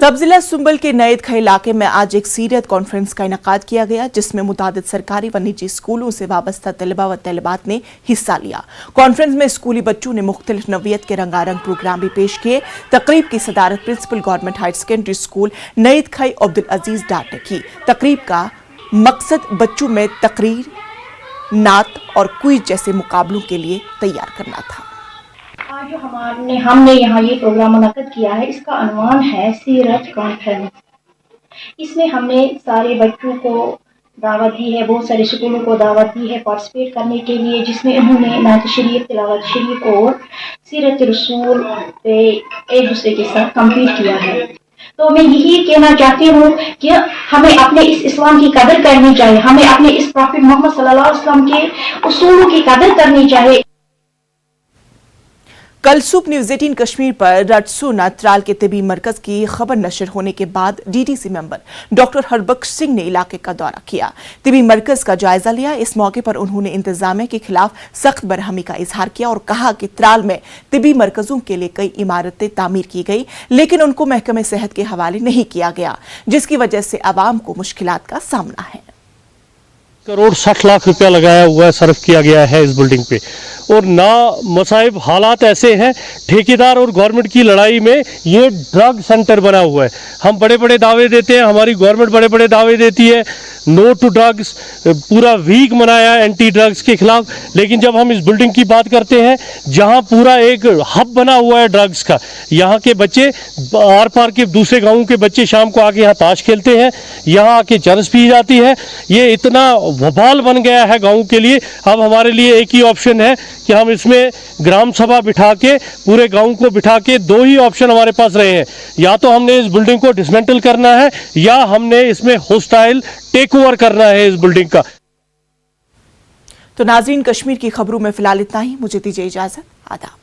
सब जिला सुंबल के नईद खा इलाके में आज एक सीरत कॉन्फ्रेंस का इनेकाद किया गया, जिसमें मुतादिद सरकारी व निजी स्कूलों से वाबस्ता तलबा व तलबात ने हिस्सा लिया। कॉन्फ्रेंस में स्कूली बच्चों ने मुख्तलिफ नौइयत के रंगारंग प्रोग्राम भी पेश किए। तकरीब की सदारत principal government higher secondary school नईद खाई अब्दुल अजीज डाट ने की। तकरीब का मकसद बच्चों में तकरीर, नात और क्विज जैसे मुकाबलों के लिए तैयार करना था। आज जो हमने यहाँ ये प्रोग्राम मुनक्कद किया है, इसका अनवान है सीरत कॉन्फ्रेंस। इसमें हमने सारे बच्चों को दावत दी है, बहुत सारे स्कूलों को दावत दी है पार्टिसिपेट करने के लिए, जिसमें उन्होंने नात शरीफ, तिलावत शरीफ और सीरत रसूल पे एक दूसरे के साथ कम्पीट किया है। तो मैं यही कहना चाहती हूँ कि हमें अपने इस इस्लाम की कदर करनी चाहिए, हमें अपने इस प्रॉफिट मोहम्मद सल्लल्लाहु अलैहि वसल्लम के उसूलों की कदर करनी चाहिए। कल सुबह न्यूज़ 18 कश्मीर पर रटसू नतराल के तिबी मरकज की खबर नशर होने के बाद DDC member doctor Harbakhsh Singh ने इलाके का दौरा किया, तिबी मरकज का जायजा लिया। इस मौके पर उन्होंने इंतजामिया के खिलाफ सख्त बरहमी का इजहार किया और कहा कि त्राल में तिबी मरकजों के लिए कई इमारतें तामीर की गई, लेकिन उनको महकमे सेहत के हवाले नहीं किया गया, जिसकी वजह से आवाम को मुश्किलात का सामना है। करोड़ 60 लाख रुपया लगाया हुआ है, सर्व किया गया है इस बिल्डिंग पे, और ना मसाइब हालात ऐसे हैं, ठेकेदार और गवर्नमेंट की लड़ाई में ये ड्रग सेंटर बना हुआ है। हम बड़े बड़े दावे देते हैं, हमारी गवर्नमेंट बड़े बड़े दावे देती है, नो टू ड्रग्स, पूरा वीक मनाया एंटी ड्रग्स के खिलाफ, लेकिन जब हम इस बिल्डिंग की बात करते हैं जहां पूरा एक हब बना हुआ है ड्रग्स का, यहाँ के बच्चे आर पार के दूसरे गाँवों के बच्चे शाम को आके यहाँ ताश खेलते हैं, यहाँ आके चरस पी जाती है, ये इतना वबाल बन गया है गाँव के लिए। अब हमारे लिए एक ही ऑप्शन है कि हम इसमें ग्राम सभा बिठा के, पूरे गांव को बिठा के, दो ही ऑप्शन हमारे पास रहे हैं, या तो हमने इस बिल्डिंग को डिसमेंटल करना है या हमने इसमें होस्टाइल टेक ओवर करना है इस बिल्डिंग का। तो नाज़रीन, कश्मीर की खबरों में फिलहाल इतना ही। मुझे दीजिए इजाजत। आदाब।